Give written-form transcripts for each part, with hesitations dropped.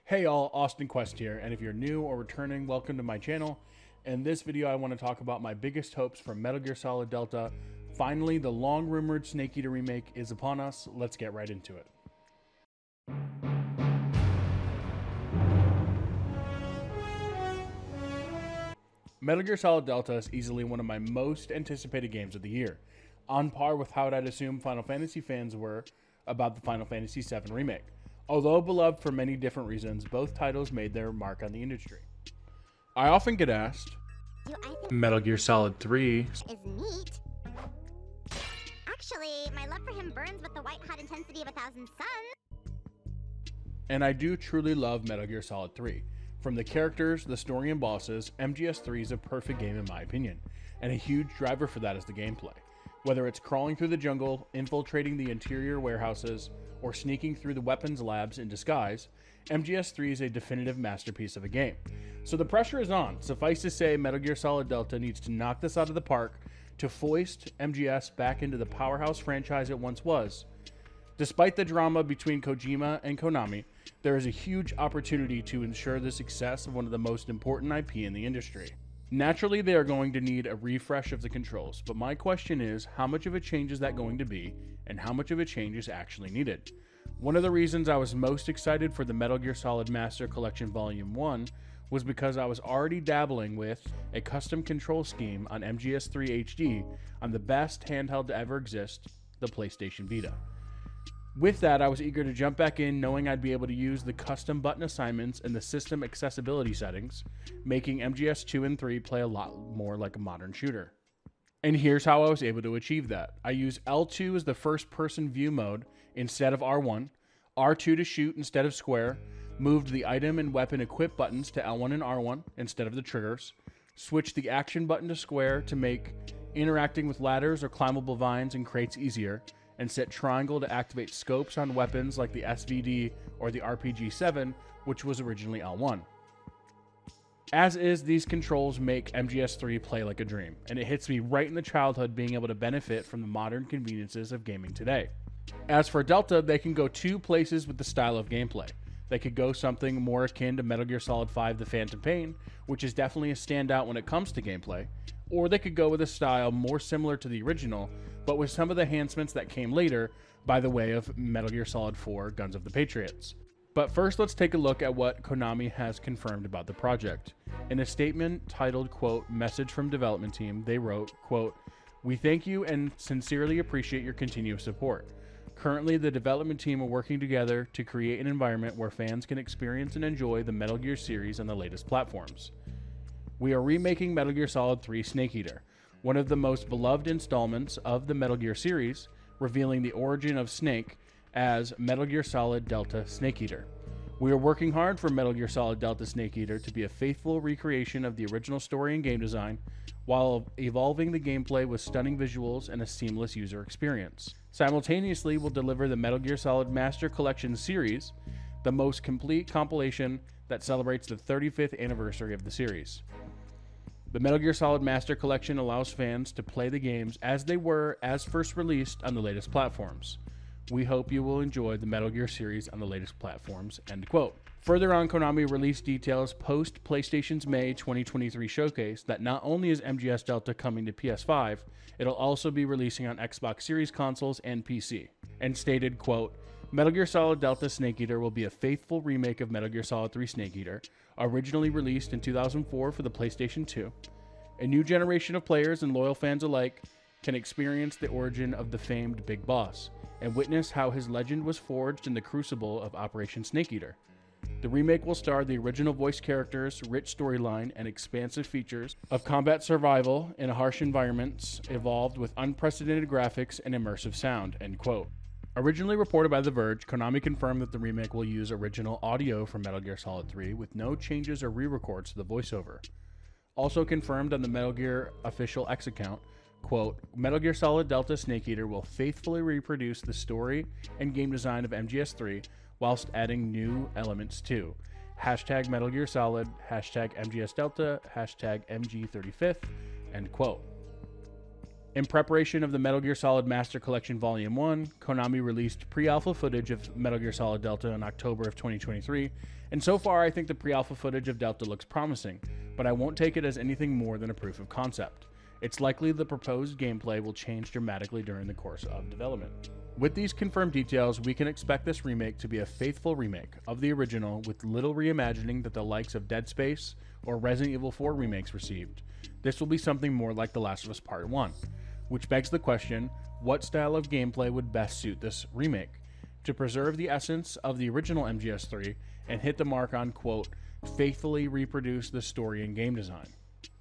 Hey all, Austin Quest here, and if you're new or returning, welcome to my channel. In this video I want to talk about my biggest hopes for Metal Gear Solid Delta. Finally, the long-rumored Snake Eater remake is upon us. Let's get right into it. Metal Gear Solid Delta is easily one of my most anticipated games of the year, on par with how I'd assume Final Fantasy fans were about the Final Fantasy VII remake. Although beloved for many different reasons, both titles made their mark on the industry. I often get asked, Metal Gear Solid 3 is neat. Actually, my love for him burns with the white-hot intensity of 1,000 suns. And I do truly love Metal Gear Solid 3. From the characters, the story, and bosses, MGS3 is a perfect game in my opinion, and a huge driver for that is the gameplay. Whether it's crawling through the jungle, infiltrating the interior warehouses, or sneaking through the weapons labs in disguise, MGS3 is a definitive masterpiece of a game. So the pressure is on. Suffice to say, Metal Gear Solid Delta needs to knock this out of the park to foist MGS back into the powerhouse franchise it once was. Despite the drama between Kojima and Konami, there is a huge opportunity to ensure the success of one of the most important IP in the industry. Naturally, they are going to need a refresh of the controls, but my question is, how much of a change is that going to be, and how much of a change is actually needed? One of the reasons I was most excited for the Metal Gear Solid Master Collection Volume 1 was because I was already dabbling with a custom control scheme on MGS3 HD on the best handheld to ever exist, the PlayStation Vita. With that, I was eager to jump back in knowing I'd be able to use the custom button assignments and the system accessibility settings, making MGS 2 and 3 play a lot more like a modern shooter. And here's how I was able to achieve that. I used L2 as the first-person view mode instead of R1, R2 to shoot instead of square, moved the item and weapon equip buttons to L1 and R1 instead of the triggers, switched the action button to square to make interacting with ladders or climbable vines and crates easier, and set triangle to activate scopes on weapons like the SVD or the RPG-7, which was originally L1. As is, these controls make MGS3 play like a dream, and it hits me right in the childhood being able to benefit from the modern conveniences of gaming today. As for Delta, they can go two places with the style of gameplay. They could go something more akin to Metal Gear Solid 5 The Phantom Pain, which is definitely a standout when it comes to gameplay, or they could go with a style more similar to the original, but with some of the enhancements that came later by the way of Metal Gear Solid 4 Guns of the Patriots. But first, let's take a look at what Konami has confirmed about the project. In a statement titled, quote, Message from Development Team, they wrote, quote, We thank you and sincerely appreciate your continuous support. Currently, the development team are working together to create an environment where fans can experience and enjoy the Metal Gear series on the latest platforms. We are remaking Metal Gear Solid 3 Snake Eater, one of the most beloved installments of the Metal Gear series, revealing the origin of Snake as Metal Gear Solid Delta Snake Eater. We are working hard for Metal Gear Solid Delta Snake Eater to be a faithful recreation of the original story and game design, while evolving the gameplay with stunning visuals and a seamless user experience. Simultaneously, we'll deliver the Metal Gear Solid Master Collection series, the most complete compilation that celebrates the 35th anniversary of the series. The Metal Gear Solid Master Collection allows fans to play the games as they were as first released on the latest platforms. We hope you will enjoy the Metal Gear series on the latest platforms, end quote. Further on, Konami released details post PlayStation's May 2023 showcase that not only is MGS Delta coming to PS5, it'll also be releasing on Xbox Series consoles and PC, and stated, quote, Metal Gear Solid Delta Snake Eater will be a faithful remake of Metal Gear Solid 3 Snake Eater, originally released in 2004 for the PlayStation 2. A new generation of players and loyal fans alike can experience the origin of the famed Big Boss, and witness how his legend was forged in the crucible of Operation Snake Eater. The remake will star the original voice characters, rich storyline, and expansive features of combat survival in harsh environments, evolved with unprecedented graphics and immersive sound, end quote. Originally reported by The Verge, Konami confirmed that the remake will use original audio from Metal Gear Solid 3 with no changes or re-records to the voiceover. Also confirmed on the Metal Gear official X account, quote, Metal Gear Solid Delta Snake Eater will faithfully reproduce the story and game design of MGS3 whilst adding new elements too. Hashtag Metal Gear Solid, hashtag MGS Delta, hashtag MG35th, end quote. In preparation of the Metal Gear Solid Master Collection Volume 1, Konami released pre-alpha footage of Metal Gear Solid Delta in October of 2023, and so far I think the pre-alpha footage of Delta looks promising, but I won't take it as anything more than a proof of concept. It's likely the proposed gameplay will change dramatically during the course of development. With these confirmed details, we can expect this remake to be a faithful remake of the original with little reimagining that the likes of Dead Space or Resident Evil 4 remakes received. This will be something more like The Last of Us Part 1, which begs the question, what style of gameplay would best suit this remake? To preserve the essence of the original MGS3 and hit the mark on, quote, faithfully reproduce the story and game design.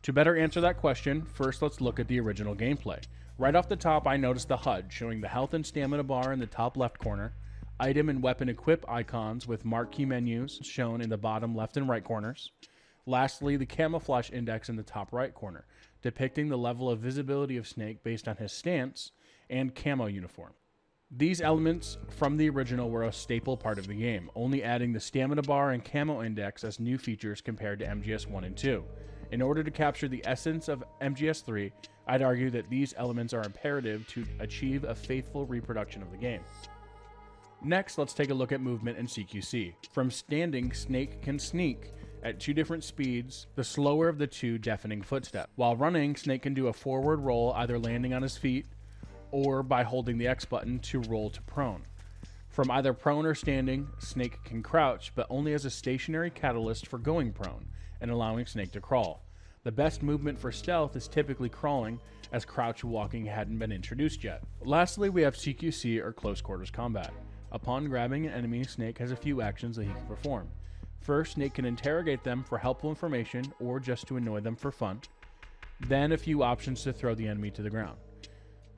To better answer that question, first let's look at the original gameplay. Right off the top, I noticed the HUD showing the health and stamina bar in the top left corner, item and weapon equip icons with marquee menus shown in the bottom left and right corners. Lastly, the camouflage index in the top right corner, depicting the level of visibility of Snake based on his stance and camo uniform. These elements from the original were a staple part of the game, only adding the stamina bar and camo index as new features compared to MGS 1 and 2. In order to capture the essence of MGS3, I'd argue that these elements are imperative to achieve a faithful reproduction of the game. Next, let's take a look at movement and CQC. From standing, Snake can sneak at 2 different speeds, the slower of the 2 deafening footstep. While running, Snake can do a forward roll, either landing on his feet or by holding the X button to roll to prone. From either prone or standing, Snake can crouch, but only as a stationary catalyst for going prone and allowing Snake to crawl. The best movement for stealth is typically crawling, as crouch walking hadn't been introduced yet. Lastly, we have CQC, or close quarters combat. Upon grabbing an enemy, Snake has a few actions that he can perform. First, Snake can interrogate them for helpful information or just to annoy them for fun. Then a few options to throw the enemy to the ground.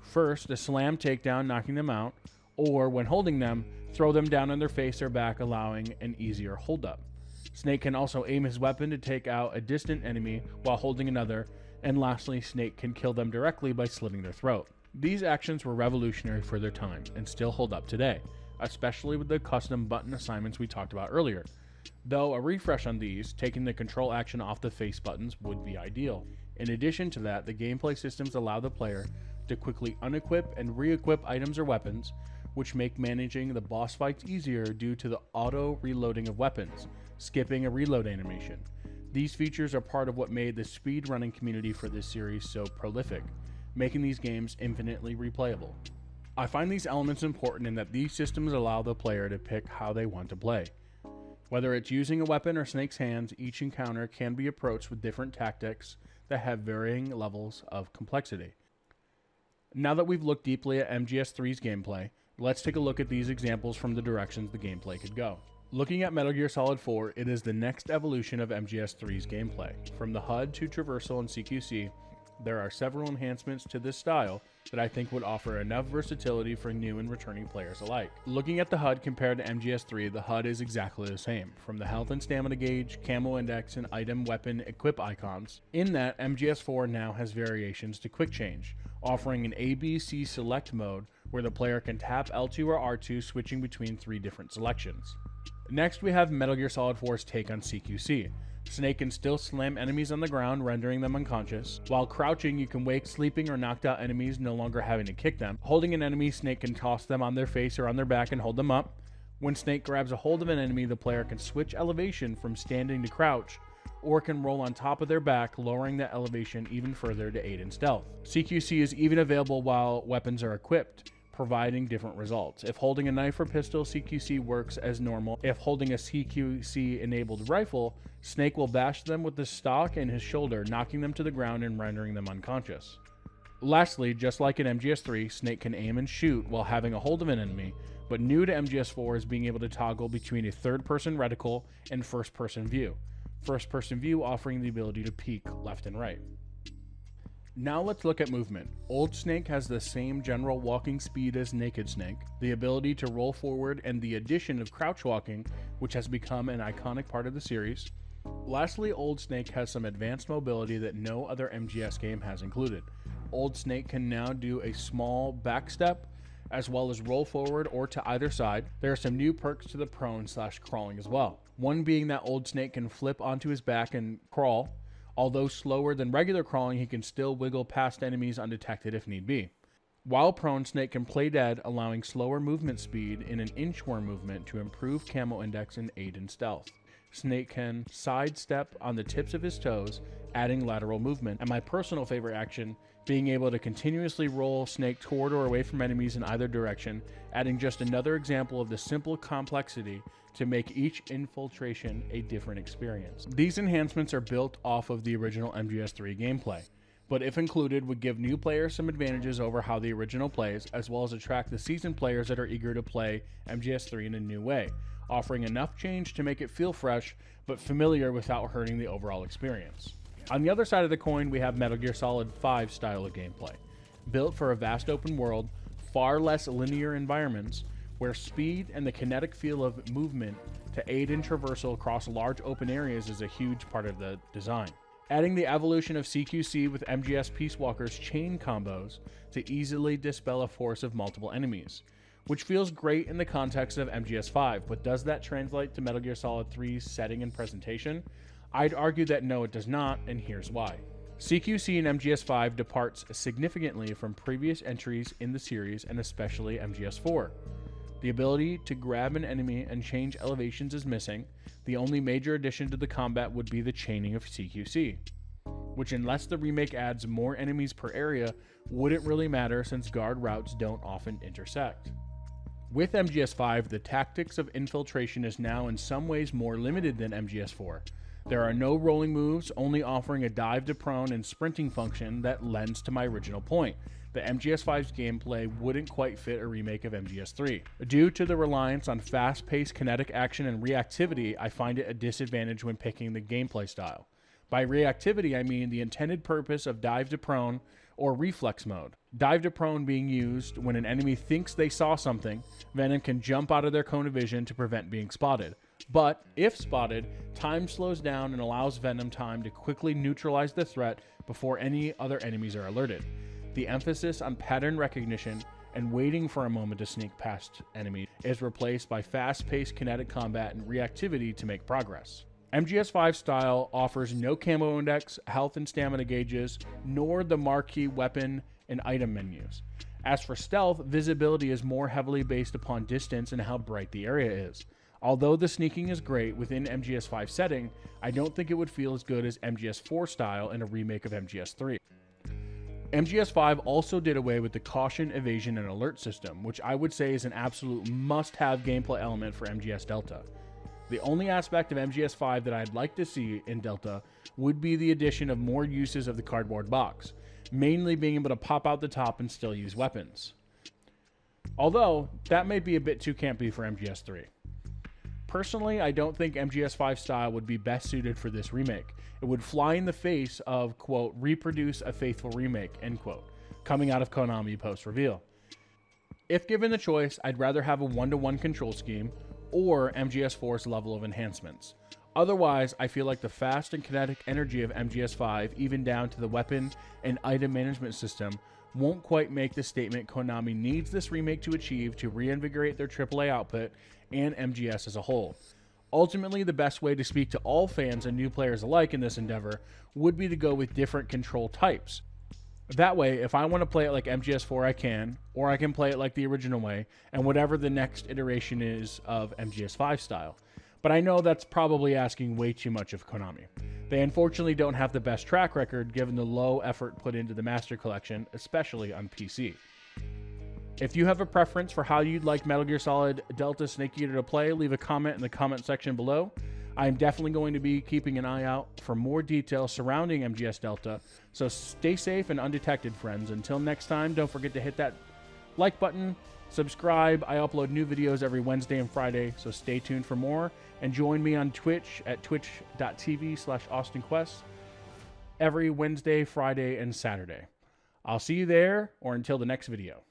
First, a slam takedown, knocking them out, or when holding them, throw them down on their face or back, allowing an easier hold-up. Snake can also aim his weapon to take out a distant enemy while holding another, and lastly, Snake can kill them directly by slitting their throat. These actions were revolutionary for their time and still hold up today, especially with the custom button assignments we talked about earlier. Though a refresh on these, taking the control action off the face buttons, would be ideal. In addition to that, the gameplay systems allow the player to quickly unequip and re-equip items or weapons, which make managing the boss fights easier due to the auto reloading of weapons, skipping a reload animation. These features are part of what made the speedrunning community for this series so prolific, making these games infinitely replayable. I find these elements important in that these systems allow the player to pick how they want to play. Whether it's using a weapon or Snake's hands, each encounter can be approached with different tactics that have varying levels of complexity. Now that we've looked deeply at MGS3's gameplay, let's take a look at these examples from the directions the gameplay could go. Looking at Metal Gear Solid 4, it is the next evolution of MGS3's gameplay. From the HUD to traversal and CQC, there are several enhancements to this style that I think would offer enough versatility for new and returning players alike. Looking at the HUD compared to MGS3, the HUD is exactly the same, from the health and stamina gauge, camo index, and item weapon equip icons. In that, MGS4 now has variations to quick change, offering an ABC select mode where the player can tap L2 or R2, switching between 3 different selections. Next, we have Metal Gear Solid 4's take on CQC. Snake can still slam enemies on the ground, rendering them unconscious. While crouching, you can wake sleeping or knocked out enemies, no longer having to kick them. Holding an enemy, Snake can toss them on their face or on their back and hold them up. When Snake grabs a hold of an enemy, the player can switch elevation from standing to crouch, or can roll on top of their back, lowering that elevation even further to aid in stealth. CQC is even available while weapons are equipped, providing different results. If holding a knife or pistol, CQC works as normal. If holding a CQC-enabled rifle, Snake will bash them with the stock in his shoulder, knocking them to the ground and rendering them unconscious. Lastly, just like in MGS3, Snake can aim and shoot while having a hold of an enemy, but new to MGS4 is being able to toggle between a third-person reticle and first-person view. First-person view offering the ability to peek left and right. Now let's look at movement. Old Snake has the same general walking speed as Naked Snake, the ability to roll forward, and the addition of crouch walking, which has become an iconic part of the series. Lastly, Old Snake has some advanced mobility that no other MGS game has included. Old Snake can now do a small back step, as well as roll forward or to either side. There are some new perks to the prone/crawling as well. One being that Old Snake can flip onto his back and crawl, Although slower than regular crawling, he can still wiggle past enemies undetected if need be. While prone, Snake can play dead, allowing slower movement speed in an inchworm movement to improve camo index and aid in stealth. Snake can sidestep on the tips of his toes, adding lateral movement, and my personal favorite action, being able to continuously roll Snake toward or away from enemies in either direction, adding just another example of the simple complexity to make each infiltration a different experience. These enhancements are built off of the original MGS3 gameplay, but if included would give new players some advantages over how the original plays, as well as attract the seasoned players that are eager to play MGS3 in a new way, offering enough change to make it feel fresh but familiar without hurting the overall experience. On the other side of the coin, we have Metal Gear Solid 5 style of gameplay, built for a vast open world, far less linear environments, where speed and the kinetic feel of movement to aid in traversal across large open areas is a huge part of the design. Adding the evolution of CQC with MGS Peace Walker's chain combos to easily dispel a force of multiple enemies, which feels great in the context of MGS5, but does that translate to Metal Gear Solid 3's setting and presentation? I'd argue that no, it does not, and here's why. CQC in MGS5 departs significantly from previous entries in the series, and especially MGS4. The ability to grab an enemy and change elevations is missing. The only major addition to the combat would be the chaining of CQC, which, unless the remake adds more enemies per area, wouldn't really matter since guard routes don't often intersect. With MGS5, the tactics of infiltration is now in some ways more limited than MGS4. There are no rolling moves, only offering a dive to prone and sprinting function that lends to my original point. The MGS5's gameplay wouldn't quite fit a remake of MGS3. Due to the reliance on fast-paced kinetic action and reactivity, I find it a disadvantage when picking the gameplay style. By reactivity, I mean the intended purpose of dive to prone or reflex mode. Dive to prone being used when an enemy thinks they saw something, Venom can jump out of their cone of vision to prevent being spotted. But, if spotted, time slows down and allows Venom time to quickly neutralize the threat before any other enemies are alerted. The emphasis on pattern recognition and waiting for a moment to sneak past enemies is replaced by fast-paced kinetic combat and reactivity to make progress. MGS5 style offers no camo index, health and stamina gauges, nor the marquee weapon and item menus. As for stealth, visibility is more heavily based upon distance and how bright the area is. Although the sneaking is great within MGS5 setting, I don't think it would feel as good as MGS4 style in a remake of MGS3. MGS5 also did away with the caution, evasion, and alert system, which I would say is an absolute must-have gameplay element for MGS Delta. The only aspect of MGS5 that I'd like to see in Delta would be the addition of more uses of the cardboard box, mainly being able to pop out the top and still use weapons. Although, that may be a bit too campy for MGS3. Personally, I don't think MGS5 style would be best suited for this remake. It would fly in the face of, quote, reproduce a faithful remake, end quote, coming out of Konami post-reveal. If given the choice, I'd rather have a one-to-one control scheme or MGS4's level of enhancements. Otherwise, I feel like the fast and kinetic energy of MGS5, even down to the weapon and item management system, won't quite make the statement Konami needs this remake to achieve to reinvigorate their AAA output and MGS as a whole. Ultimately, the best way to speak to all fans and new players alike in this endeavor would be to go with different control types. That way, if I want to play it like MGS4, I can, or I can play it like the original way, and whatever the next iteration is of MGS5 style. But I know that's probably asking way too much of Konami. They unfortunately don't have the best track record given the low effort put into the Master Collection, especially on PC. If you have a preference for how you'd like Metal Gear Solid Delta Snake Eater to play, leave a comment in the comment section below. I am definitely going to be keeping an eye out for more details surrounding MGS Delta, so stay safe and undetected, friends. Until next time, don't forget to hit that like button, subscribe. I upload new videos every Wednesday and Friday, so stay tuned for more, and join me on Twitch at twitch.tv/AustinQuest every Wednesday, Friday, and Saturday. I'll see you there, or until the next video.